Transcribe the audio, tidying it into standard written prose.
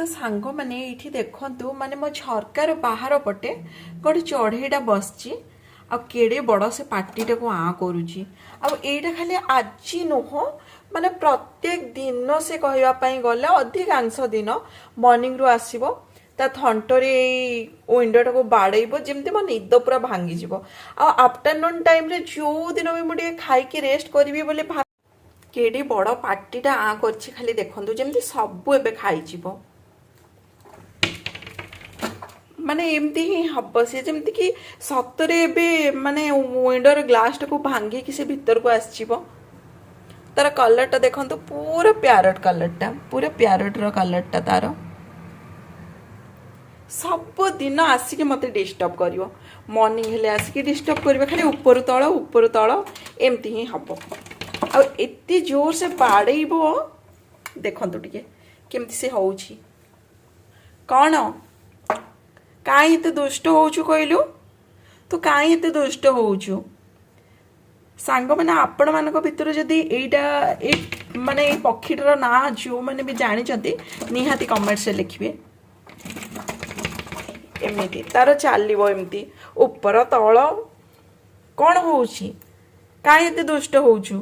तो सांग मैंने ये देखु माने मो झरकार बाहर पटे गोटे चढ़ईटा बसची केड़े बड़ से पार्टीटा को आ करुची आईटा खाली आज नुह माने प्रत्येक दिन से कहवाई गले अधिकांश दिन मॉर्निंग रु आसब ता थंटरे विंडोटा को बाड़ेब जमती मो निद पूरा भांगी आफ्टरनून टाइम रे जो दिन भी मुझे खाई रेस्ट करी बोले केड़ी बड़ पार्टीटा आ कर खाली देखु जमती सबू एबे खाई माने एमती ही हम सी जमती कि सतरे एबे माने विंडोर ग्लास टाको भांगी कि से भीतर को आसजिवो तार कलरटा देखंतु पूरा प्यारट कलरटा पूरा प्यारट रो कलरटा तार सब दिन आसिक मते डिस्टर्ब करिवो मॉर्निंग हेले आसिक डिस्टर्ब करिवो खाली ऊपर तळ एमती ही हबो आ एत्ते जोर से बाड़ेइबो देखंतु टिके केमती से होउची कौन काई एते दुष्ट होउछु कहलु तू काई एते दुष्ट होउछु सांग मैंने आपण मानक भितर जदि एइटा ए माने ए पक्षीटर ना जो माने भी जानि चंती निहाती कमेंट्स रे लिखिबे एमिति तार चालिबो एमिति ऊपर तळ कोन होउछि काई एते दुष्ट होउछु।